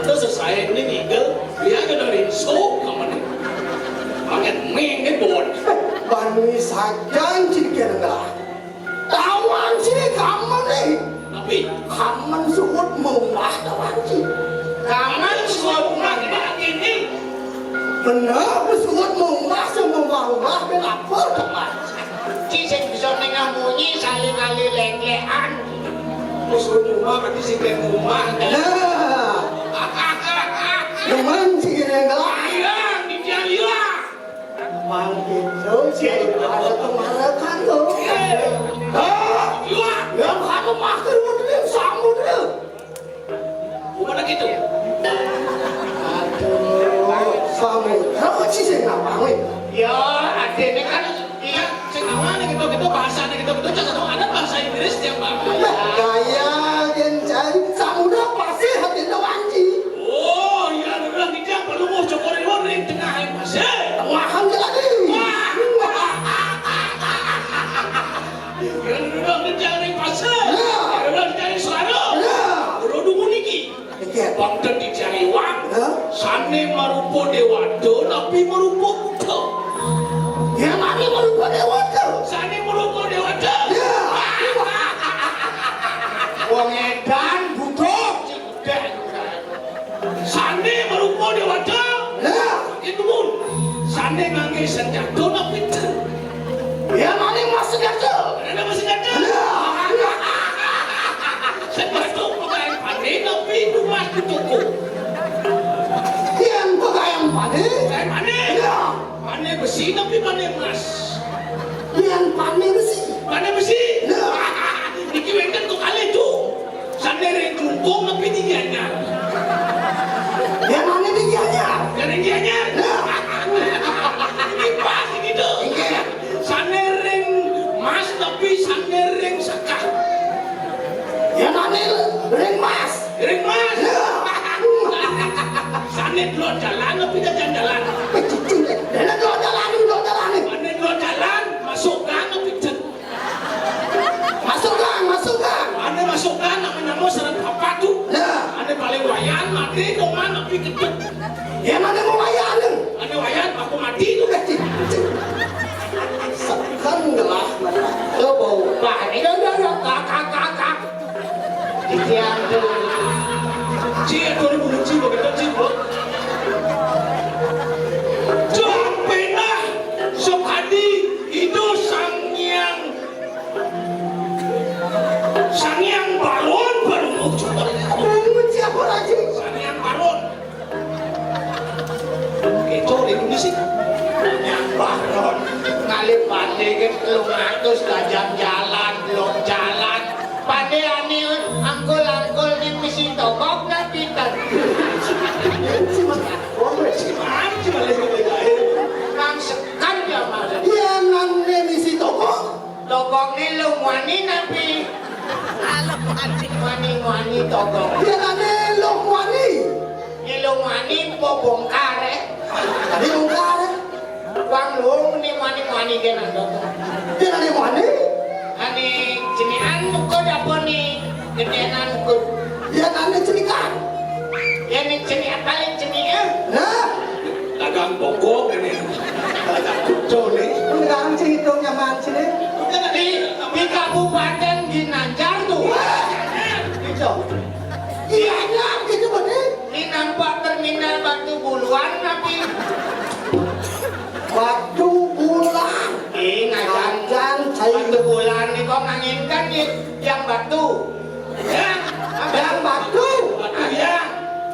Terus selesai ini nigel dia ke dari sok kamu nih pakai mengin bot Bani saja jika enggak tawan sih kamu nih tapi kamu suut murah tawan sih kamu semua rumah ini benar suut murah semua kenapa teman Ciseng bisa nengamunyi kali-kali leng-lean musuh rumah kan di sini rumah nah teman sih enggak hilang di jalan hilang makin terus ada kemarahan tuh hilang yang kamu makan udah sambut deh bukan gitu aduh sambut terus sih saya ngapain ya adeknya kan iya sekarang gitu bahasa gitu jangan ada bahasa Inggris yang gaya dan cari samudra pasti hati lawanci oh iya udah tidak perlu mau cokorin orang tengah yang masih tengahan lagi yang udah dicari pasar udah dicari selada udah dulu niki waktu dicari uang sane marupo dewado tapi marupo buta yang mana merupakan dewa tuh sane marupo dewado wong edan butuh sane marupo dewado itu pun sane ngangge senjata tapi yang mana masuk aja ada masih ada senjata pakai pandai tapi itu mas di toko yang pegang pandai saya pandai pandai besi tapi pandai emas yang pandai besi Niki wengkan kok kali itu sandere jungkung tapi tingginya yang mana tingginya dari tingginya ini pasti gitu sandering mas tapi sandering sakah yang mana ring mas sandere dua jalan tapi jalan dan dua jalan mana dua jalan masuk gang tapi masukkan mana masuk gang namanya mau seret apa tuh ada paling wayan mati dong mana tapi ketut yang mana mau layanin ada wayan aku mati tuh kan gelah lo bau Pak, ini udah kakak Dikian tuh Cia 2000 Cia begitu Cia Jangan pernah sok hadi itu sang yang balon baru mau coba siapa lagi sang yang balon itu di Indonesia yang balon ngalih pandai kan lu ngatus gajah jalan belum jalan pandai ani angkul di misi tokok na pintar cuma nang sekan dia malah yang nang misi toko tokok ni lu wani nabi wani tokok yang nang lo wani ni lu wani po bongkar tadi bongkar wang lu ni wani kan tokok yang nang wani ani jenian ko dapo ni gedenan ko yang nang cerikan ya ni jenian paling jenian nah dagang pokok ini dagang kucing nih sekarang cerita nyaman sini di Kabupaten Ginanjar tuh itu iya nyam gitu bener ini nampak terminal Batu Buluan tapi waktu bulan ngajan Batu Bulan nih kok nganginkan yang batu yang batu batu ya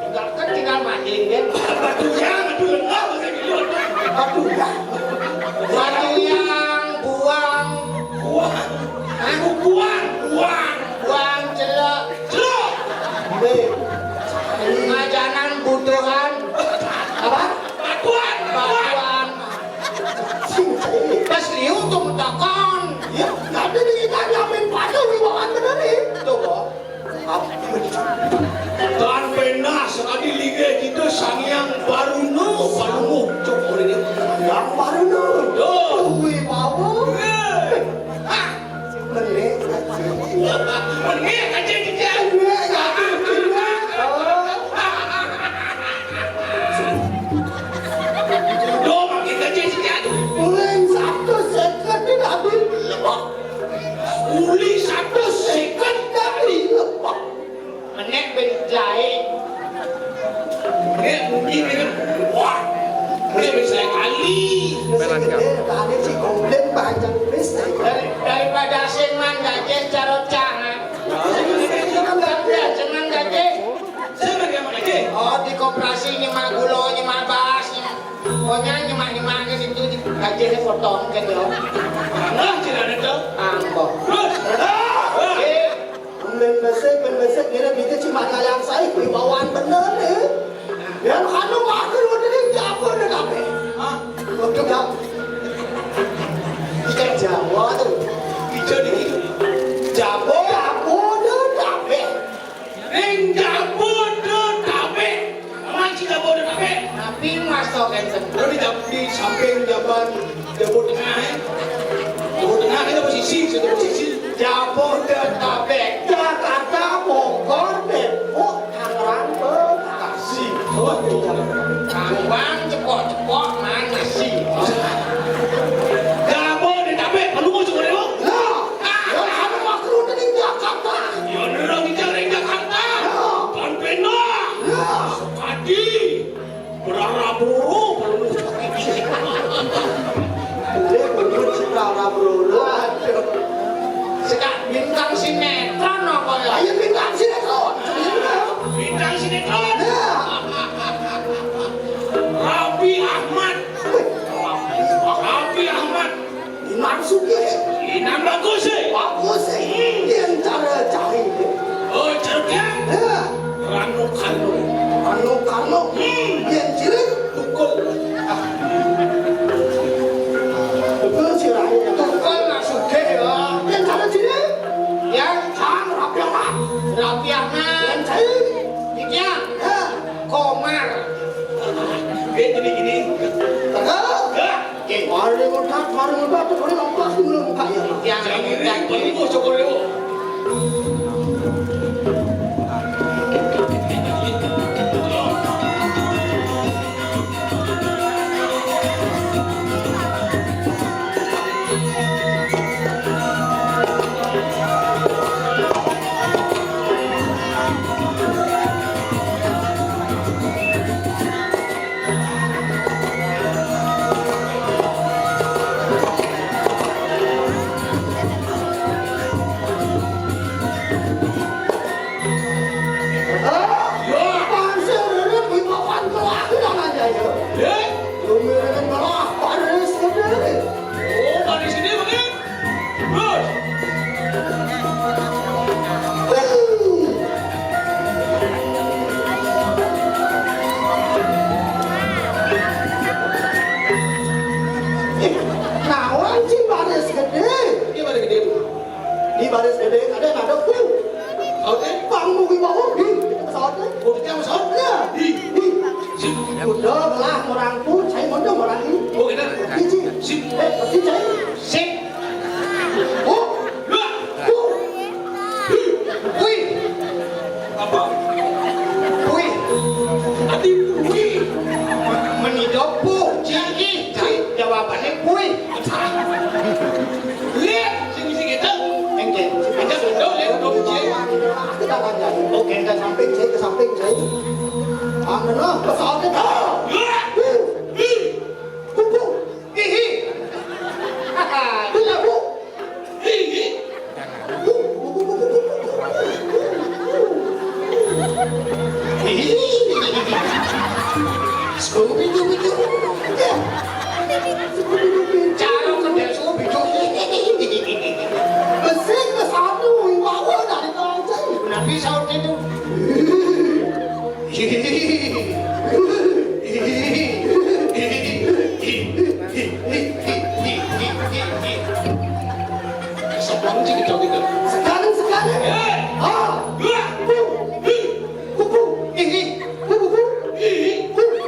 enggak kan tinggal mandiin kan batu ya batu enggak bahasa gitu batu ya batu yang buang buang celok ngajanan butuhan apa batuan pas liu tuh takon ya tapi kita nyamin batu di bawah bener nih tuh kok dan pernah sekali liga kita sang yang baru muncul ini yang baru Duh. wih bawa bener Menit aja kita. lagi. Ada si komplain panjang listrik. Daripada senang gaje carot cangan. Senang gaje. Senang ya Mak Haji. Oh di koperasi nyemak gulo, nyemak bas, pokoknya nyemak itu gajinya potong kan ya. Nah, tidak ada tuh. Ambok. Terus. Besek ngira kita cuma ngayang saya bawaan bener nih. Yang kanu makan udah di Jawa deh kape. Hah? Waktu gak kita Jawa tuh. Bisa dikit. Jawa deh kape. Ring dapur deh tape. Mancing dapur deh tape. Tapi mas tau kan Kalau di samping jaban dapur tengah ya. Dapur tengah kita posisi, satu posisi. Jawa deh tabe. Jakarta Bogor Depok Tangerang Bekasi. Kambang cepok mana sih? Dapur deh tape. Kalau mau coba deh. Nah, yang kanu makan udah di Jakarta. Ya orang di Jakarta. Kan benar. Sekadi. Beraraburu. Boleh menyebut si Rara Bro. Sekarang bintang sinetron apa ya? Ayo bintang sinetron. Bintang sinetron. Nah, Raffi Ahmad. Raffi Ahmad. dimasuki. Inam bagus sih. Bagus sih. Yang cara cari. Oh ceruknya. Nah, Rano Kano. Kano. Yang cilik. Tukul. Betul si Raya. Tukul nggak suka ya? Yang cara cilik. Yang Sang Rapi Ahmad. Raffi Ahmad. Yang cilik. Iya. Nah, Komar. Gini. tegak. Mari mudah tuh boleh ngomong dulu muka ya. Yang ini yang ini. Mau coba deh. Oh, manis ini banget. Terus. Ini mana gede bu? Di baris gede ada full. Oke. Bangku di bawah di pesawatnya. Oh, kita masuk. Ya, Di. Sip. udah belah orang pun saya mau orang ini. Oh, kita. Biji, Sip. biji saya. Sip. Oh, Dua. Wih. Apa? Wih. Ati. Wih. Menidop bu. Ciki. Jawabannya wih. Lihat. Sing kita. Engke. Kita sudah lihat dong cie. kita akan jadi. Oke, ke samping saya. Nah, pesawatnya dah. Kupu, Hihi. Haha. punya bu. Hihi. Scooby-Doo. Ya. Cara kerja Scooby-Doo. Mesin pesawat lu yang bawa dari kawasan. Nabi saud itu. Sebelum sih kita. Sekarang. Ah, Dua. kupu. Hihi. Kupu. Hihi. Kupu.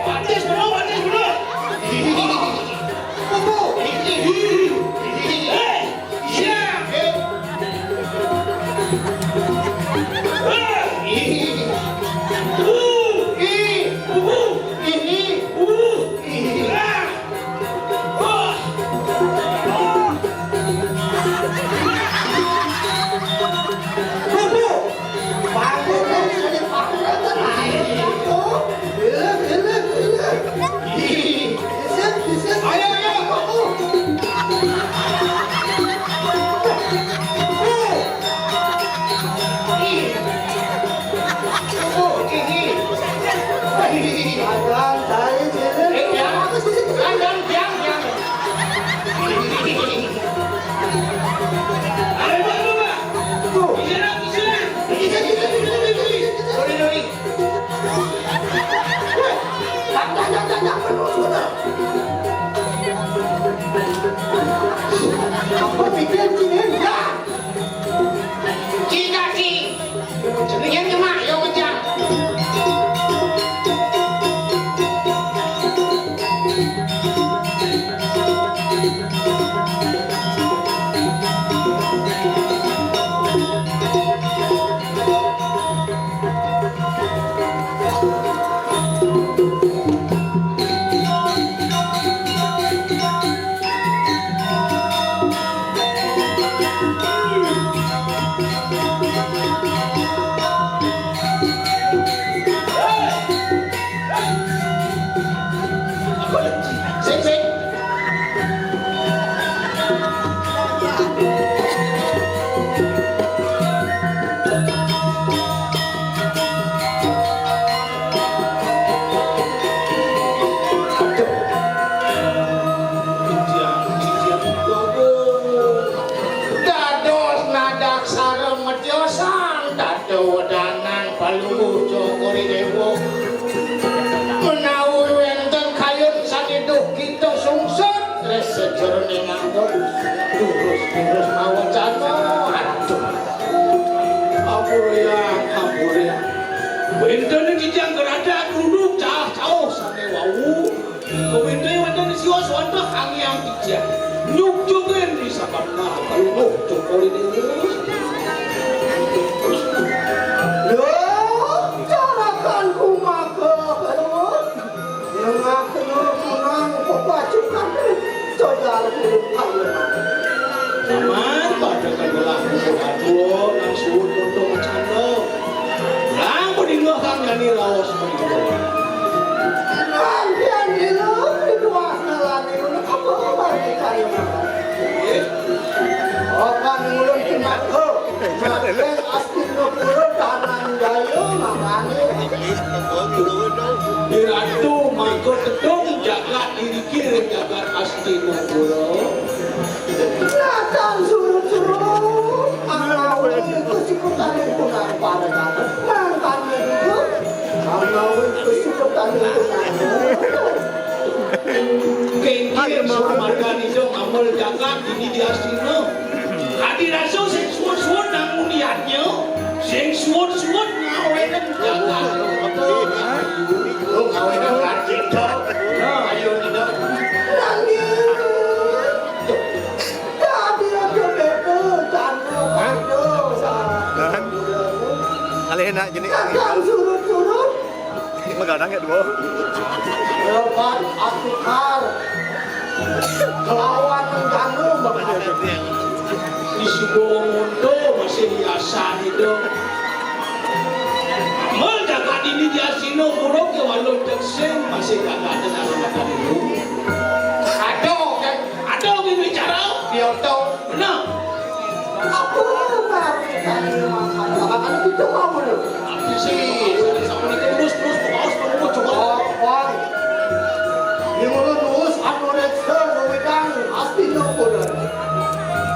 Batis bener. Siap. Apa pikir sini? Ya. Kaki. Jenengan nyemak yo kejang. Terus mawon cano, aduh. Ampura. Bentene kijang gerada duduk jauh sampai wau. Bentene wonten sios wonten hangyang kijang. Nyuk jogen di sabana kalau cokoli dewe. Loh, carakan kumaha kalau yang aku kunang pacukan coba lebih kayu. Taman pada kagelah aduh langsung untuk cando. Lang podingo kang yani laos podingo. Nantian dulu kedua nalan itu apa lagi kayu. Okan mulun kinako. Makan astin no puro tanan gayo makane. Diratu mangko tetong jaga diri kiri jaga asli no puro. Natang suruh-suruh Angawin kesukutan itu pada kata Nangkan itu Angawin kesukutan itu Kengkir marga nijo amal jaga ini di asino. Hadi raso sing suwon-suwon nang muniatnya. Sing suwon-suwon ngawenan jaga. Lu kawenan lagi dong. Ayo tidak. Nanti Kalian nak jenis Natang surut-surut Magadang ya dua. Lepas atukar Kelawan mengganggu Di Subomundo masih biasa itu. Amal jaga ini di asino buruk ke walau tekseng masih kagak ada makan dulu. Ada yang bicara. Bioto. Benar. Aku mengatakan Apakah itu kamu loh? Tapi sih, sama ini terus mau coba. Wah, yang lulus anu reksa nuwidang asli nopodan.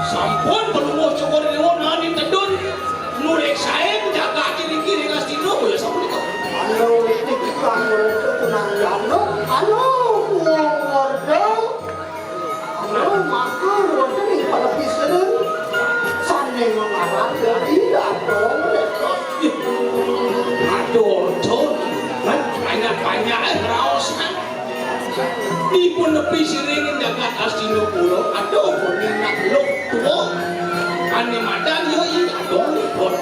Sampun perlu mau coba lewat nani tedun. Nurek saya menjaga diri kiri ngasih nopo ya sampun itu. Anu litik anu tunang yano, anu ngordo, anu makur wonten ing palepiseun. Sane mengarang dari dong. Aduh, menepi siringin jagat asino pulo aduh berminat lo tuh ane madan yo i aduh lipot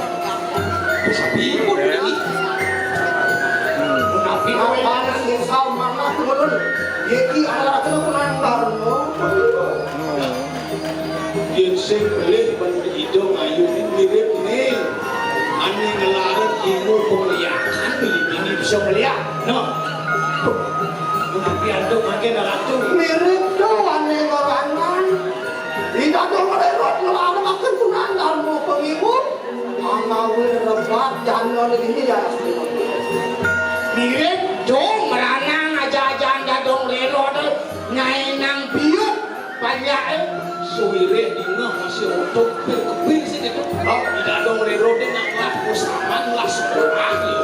sabi pun lagi Tapi Kawanan yang sama lah turun. Yeki ala kena kunandar no. dia sing pelih benda hidung ayu ni mirip ni ane ngelarat ilmu pemuliakan ini bisa melihat no tapi aduh makin ratu Mirip doang nih ngorangan. Tidak ada mererot ngelarang makan kunandar no pengibut. Angawin rebat jangan ini ya. mirip dong meranang aja-aja jadong lelo nyai nang biut banyak suwire di ngah masih untuk kepil sih gitu oh tidak dong rero dia nak laku saman lah sekolah liu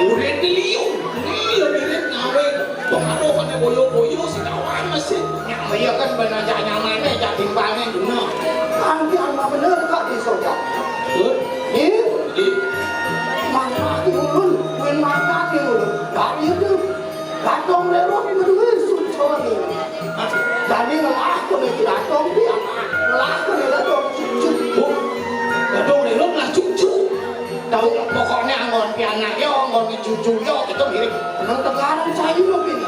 murid di liu mirip ngawe pengaruh pada boyo-boyo si kawan masih yang dia kan benar nyamannya jadi banget nah Nanti anak bener kak di soja. Ini mana ulun, wen mata ulun. Dari itu, datang lewat berdua suci ni. Jadi ngelakon itu datang dia, ngelakon itu datang cucu. gadong rero lah cucu tahu pokoknya angon pianak yo angon cucu yo itu mirip Nang tegaran saya lebih.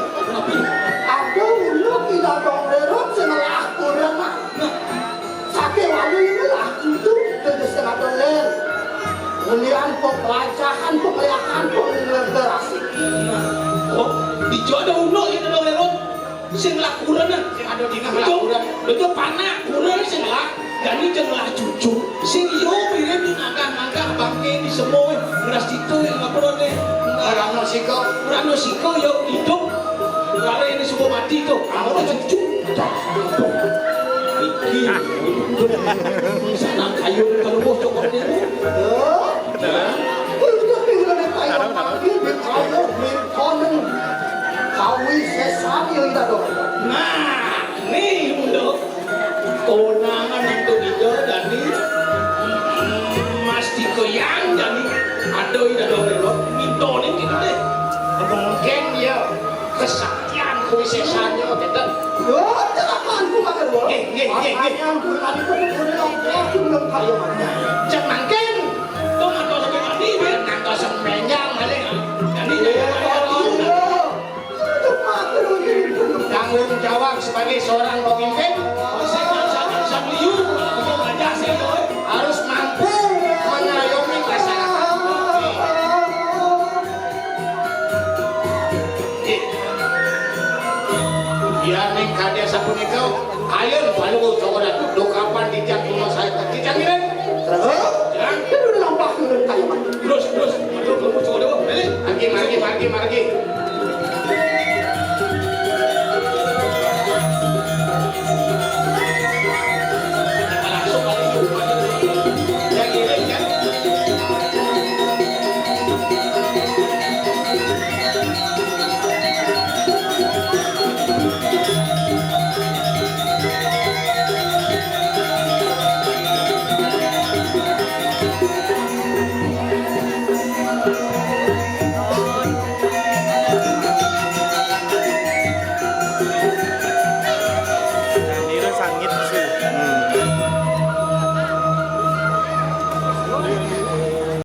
Ada ulun tidak datang lewat sengelakon nama. Sakit walau ini lah cucu, jadi sengaja ler. Pemilihan pelajaran, pemilihan penggerasi. oh dijodoh ulo itu dong rero sing lakuran sing ada di lakuran itu panah kurang sing lah jadi jenglah cucu sing yo mirip di ngangkah bangke di semua beras itu yang nggak perlu deh orang musiko Rano siko yo hidup kalau ini semua mati tuh kamu udah cucu iki sana kayu kalau bos cokot dia Udah tinggal di kayu mati di kayu konen kawi sesat yang tidak dong. nah nih mundo konangan untuk itu jadi mas tiko yang jadi ada ida dorelo itu nih kita deh mungkin ya kesaktian kuisesannya tetap Oh, jangan aku makan bola. Makanya aku tadi pun aku belum kayu mati. cemangkin tuh nggak tahu sampai mati ben nanti sembenjang balik jadi tanggung jawab sebagai seorang pemimpin harus mampu mengayomi masyarakat. Ya neng kadia sapunika ayeun palu cokot atuh kapan dijak rumah saya dijak ngiring. Terus, itu udah nampak dengan kayu mati. terus aduh kamu coba deh balik Margi